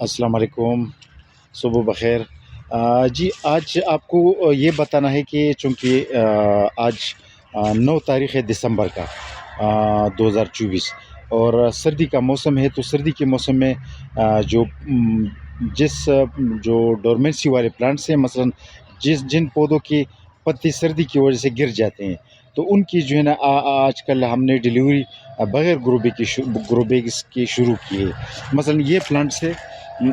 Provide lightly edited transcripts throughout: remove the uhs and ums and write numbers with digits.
السلام علیکم، صبح بخیر۔ جی آج آپ کو یہ بتانا ہے کہ چونکہ آج 9 تاریخ ہے دسمبر کا 2024 اور سردی کا موسم ہے، تو سردی کے موسم میں جو جو ڈورمنسی والے پلانٹس ہیں، مثلا جن پودوں کی پتی سردی کی وجہ سے گر جاتے ہیں، تو ان کی جو ہے نا آج کل ہم نے ڈیلیوری بغیر گرو بیگس کی شروع کی ہے۔ مثلا یہ پلانٹس ہے،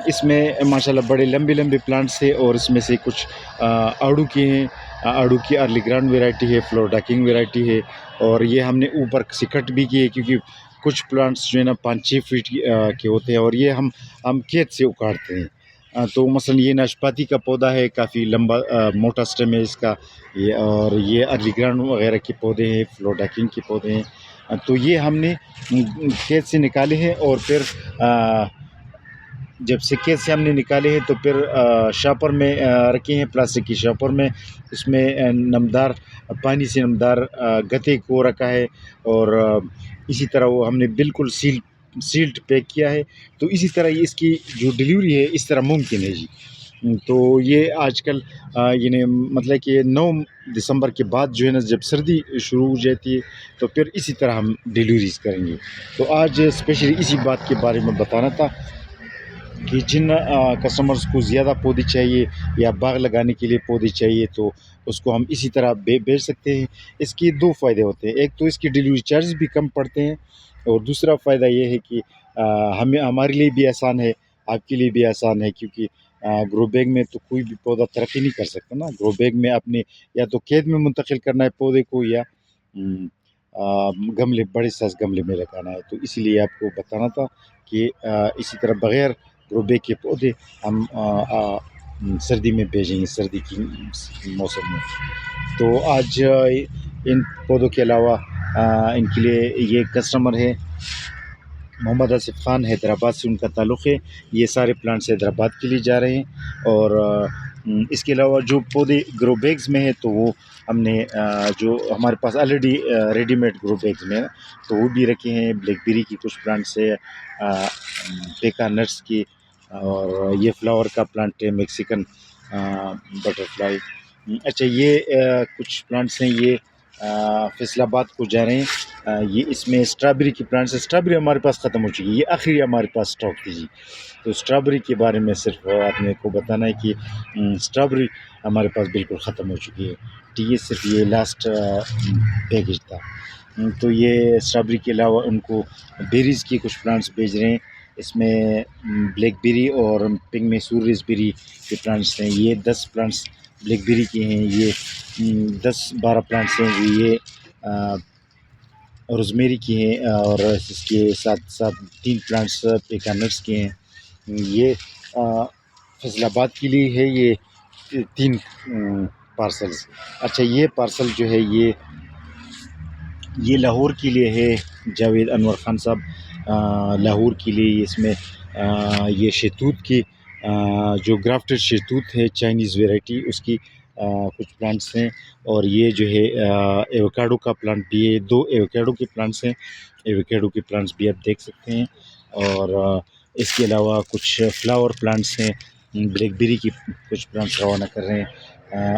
اس میں ماشاءاللہ بڑے لمبے پلانٹس ہیں، اور اس میں سے کچھ آڑو کے ہیں، آڑو کی ارلی گرانڈ ویرائٹی ہے، فلور ڈاکنگ ویرائٹی ہے، اور یہ ہم نے اوپر سے کٹ بھی کی ہے کیونکہ کچھ پلانٹس جو ہے نا 5-6 فٹ کے ہوتے ہیں، اور یہ ہم کھیت سے اکاڑتے ہیں۔ تو مثلا یہ ناشپاتی کا پودا ہے، کافی لمبا موٹا سٹم ہے اس کا، اور یہ ارلی گرانڈ وغیرہ کے پودے ہیں، فلور ڈاکنگ کے پودے ہیں۔ تو یہ ہم نے کھیت سے نکالے ہیں، اور پھر جب سے کھیت سے ہم نے نکالے ہیں تو پھر شاپر میں رکھے ہیں، پلاسٹک کی شاپر میں، اس میں نمدار پانی سے نمدار گتے کو رکھا ہے، اور اسی طرح وہ ہم نے بالکل سیلڈ پیک کیا ہے۔ تو اسی طرح اس کی جو ڈیلیوری ہے اس طرح ممکن ہے جی۔ تو یہ آج کل یعنی مطلب کہ 9 دسمبر کے بعد جو ہے نا جب سردی شروع ہو جاتی ہے تو پھر اسی طرح ہم ڈیلیوریز کریں گے۔ تو آج اسپیشلی اسی بات کے بارے میں بتانا تھا کہ جن کسٹمرز کو زیادہ پودے چاہیے یا باغ لگانے کے لیے پودے چاہیے، تو اس کو ہم اسی طرح بیچ سکتے ہیں۔ اس کے 2 فائدے ہوتے ہیں، ایک تو اس کی ڈیلیوری چارجز بھی کم پڑتے ہیں، اور دوسرا فائدہ یہ ہے کہ ہمارے لیے بھی آسان ہے، آپ کے لیے بھی آسان ہے، کیونکہ گرو بیگ میں تو کوئی بھی پودا ترقی نہیں کر سکتا نا۔ گرو بیگ میں اپنے یا تو کھیت میں منتقل کرنا ہے پودے کو، یا گملے بڑے سائز گملے میں لگانا ہے۔ تو اسی لیے آپ کو بتانا تھا کہ اسی طرح بغیر گرو بیگ کے پودے ہم سردی میں بھیجیں گے، سردی کی موسم میں۔ تو آج ان پودوں کے علاوہ ان کے لیے یہ کسٹمر ہے محمد آصف خان، حیدرآباد سے ان کا تعلق ہے۔ یہ سارے پلانٹس حیدرآباد کے لیے جا رہے ہیں، اور اس کے علاوہ جو پودے گرو بیگز میں ہے تو وہ ہم نے جو ہمارے پاس آلریڈی ریڈی میڈ گرو بیگز میں ہے تو وہ بھی رکھے ہیں۔ بلیک بیری کی کچھ پلانٹس ہے، پیکا نٹس کی، اور یہ فلاور کا پلانٹ ہے، میکسیکن بٹر فلائی۔ اچھا، یہ کچھ پلانٹس ہیں، یہ فیصل آباد کو جا رہے ہیں۔ یہ اس میں اسٹرابیری کی پلانٹس ہے۔ اسٹرابیری ہمارے پاس ختم ہو چکی ہے، یہ آخری ہمارے پاس اسٹاک تھی جی۔ تو اسٹرابیری کے بارے میں صرف آپ نے کو بتانا ہے کہ اسٹرابیری ہمارے پاس بالکل ختم ہو چکی ہے، ٹھیک ہے، صرف یہ لاسٹ پیکج تھا۔ تو یہ اسٹرابیری کے علاوہ ان کو بیریز کی کچھ پلانٹس بھیج رہے ہیں، اس میں بلیک بیری اور پنک میسور ریسبیری کے پلانٹس ہیں۔ یہ 10 پلانٹس بلیک بیری کے ہیں، یہ 10-12 پلانٹس ہیں یہ روزمیری کی ہیں، اور اس کے ساتھ 3 پلانٹس پیکا نٹس کے ہیں۔ یہ فیصل آباد کے لیے ہے، یہ 3 پارسلز۔ اچھا، یہ پارسل جو ہے یہ لاہور کے لیے ہے، جاوید انور خان صاحب لاہور کے لیے۔ اس میں یہ شہتوت کی جو گرافٹڈ شہتوت ہے، چائنیز ویرائٹی، اس کی کچھ پلانٹس ہیں، اور یہ جو ہے ایوکاڈو کا پلانٹ بھی ہے، 2 ایوکاڈو کے پلانٹس ہیں، ایوکاڈو کے پلانٹس بھی آپ دیکھ سکتے ہیں۔ اور اس کے علاوہ کچھ فلاور پلانٹس ہیں، بلیک بیری کی کچھ پلانٹس روانہ کر رہے ہیں۔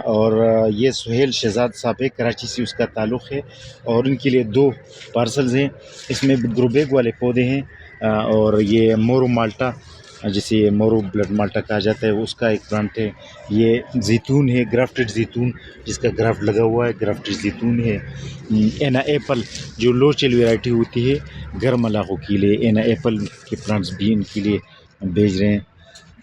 اور یہ سہیل شہزاد صاحب ہے، کراچی سے اس کا تعلق ہے، اور ان کے لیے 2 پارسلز ہیں، اس میں گرو بیگ والے پودے ہیں، اور یہ مورو مالٹا، جسے مورو بلڈ مالٹا کہا جاتا ہے، اس کا ایک پلانٹ ہے۔ یہ زیتون ہے، گرافٹڈ زیتون، جس کا گرافٹ لگا ہوا ہے، گرافٹڈ زیتون ہے۔ اینا ایپل جو لو چیل ویرائٹی ہوتی ہے گرم علاقوں کے لیے، اینا ایپل کے پلانٹس بھی ان کے لیے بھیج رہے ہیں۔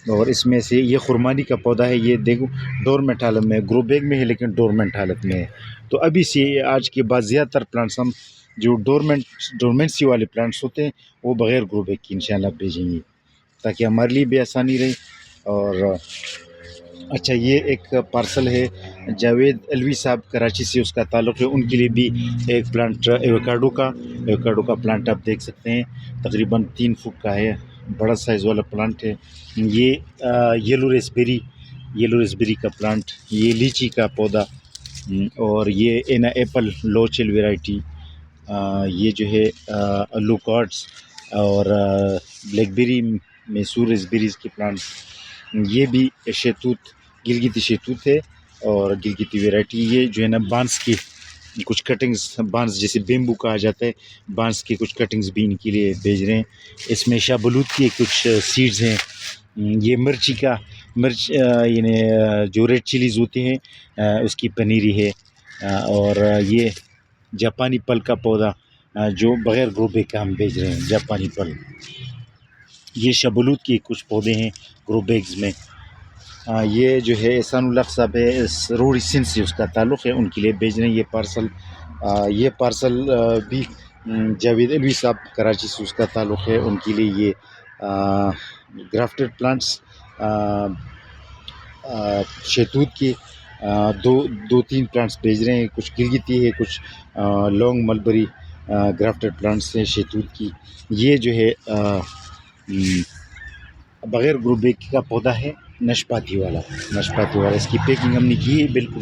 اور اس میں سے یہ خرمانی کا پودا ہے، یہ دیکھو ڈورمنٹ حالت میں، گرو بیگ میں ہے لیکن ڈورمنٹ حالت میں ہے۔ تو ابھی سے آج کے بعد زیادہ تر پلانٹس ہم جو ڈورمنسی والے پلانٹس ہوتے ہیں وہ بغیر گرو بیگ کی انشاءاللہ بھیجیں گے، تاکہ ہمارے لیے بھی آسانی رہے۔ اور اچھا، یہ ایک پارسل ہے، جاوید الوی صاحب کراچی سے اس کا تعلق ہے، ان کے لیے بھی ایک پلانٹ ایوکاڈو کا پلانٹ آپ دیکھ سکتے ہیں، تقریباً 3 فٹ کا ہے، بڑا سائز والا پلانٹ ہے۔ یہ یلو ریسبیری کا پلانٹ، یہ لیچی کا پودا، اور یہ اینا ایپل لو چیل ویرائٹی، یہ جو ہے الو کارڈز، اور بلیک بیری میسور ریسبیریز کے پلانٹس، یہ بھی شہتوت گلگتی شہتوت ہے اور گلگتی ویرائٹی. یہ جو ہے نا بانس کی کچھ کٹنگز، بانس جیسے بیمبو کہا جاتا ہے، بانس کی کچھ کٹنگز بھی ان کے لیے بھیج رہے ہیں. اس میں شاہ بلوت کی کچھ سیڈز ہیں. یہ مرچی کا مرچ یعنی جو ریڈ چلیز ہوتے ہیں اس کی پنیری ہے. اور یہ جاپانی پل کا پودا جو بغیر گرو بیگ کا ہم بھیج رہے ہیں، جاپانی پل. یہ شاہ بلوت کے کچھ پودے ہیں گرو بیگز میں. یہ جو ہے احسان الحق صاحب ہے، روڑی سندھ سے اس کا تعلق ہے، ان کے لیے بھیج رہے ہیں یہ پارسل بھی جاوید علوی صاحب کراچی سے اس کا تعلق ہے، ان کے لیے یہ گرافٹڈ پلانٹس شہتوت کے دو تین پلانٹس بھیج رہے ہیں. کچھ گلگتی ہے، کچھ لانگ ملبری گرافٹڈ پلانٹس ہیں شہتوت کی. یہ جو ہے بغیر گرو بیگ کا پودا ہے، نشپاتی والا. اس کی پیکنگ ہم نے کی ہے بالکل،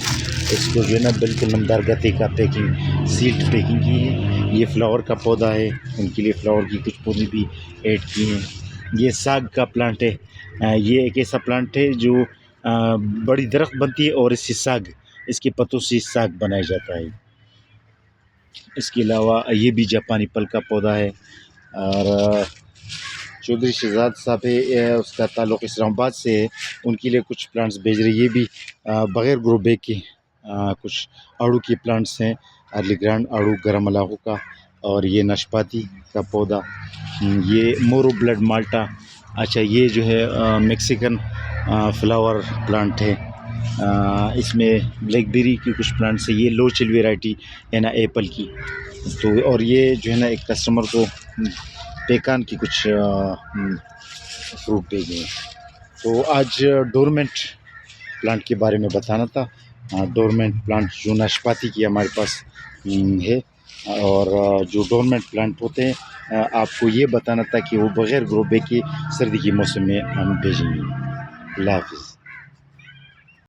اس کو جو ہے نا بالکل نمدار گتے کا پیکنگ، سیلڈ پیکنگ کی ہے. یہ فلاور کا پودا ہے، ان کے لیے فلاور کی کچھ پودے بھی ایڈ کیے ہیں. یہ ساگ کا پلانٹ ہے. یہ ایک ایسا پلانٹ ہے جو بڑی درخت بنتی ہے اور اس کے پتوں سے ساگ بنایا جاتا ہے. اس کے علاوہ یہ بھی جاپانی پل کا پودا ہے. اور چودھری شہزاد صاحب ہے، اس کا تعلق اسلام آباد سے ہے، ان کے لیے کچھ پلانٹس بھیج رہے. یہ بھی بغیر گرو بیگ کے کچھ آڑو کے پلانٹس ہیں، ارلی گرانڈ آڑو گرم علاقوں کا. اور یہ ناشپاتی کا پودا. یہ مورو بلڈ مالٹا. اچھا، یہ جو ہے میکسیکن فلاور پلانٹ ہے. اس میں بلیک بیری کی کچھ پلانٹس ہیں. یہ لو چل ویرائٹی ہے نا ایپل کی. تو اور یہ جو ہے نا ایک کسٹمر کو پیکان کی کچھ فروٹ بھیجے ہیں. تو آج ڈورمنٹ پلانٹ کے بارے میں بتانا تھا. ڈورمنٹ پلانٹ جو ناشپاتی کی ہمارے پاس ہے، اور جو ڈورمنٹ پلانٹ ہوتے ہیں آپ کو یہ بتانا تھا کہ وہ بغیر گرو بیگ کے سردی کے موسم میں ہم بھیجیں گے. اللہ حافظ.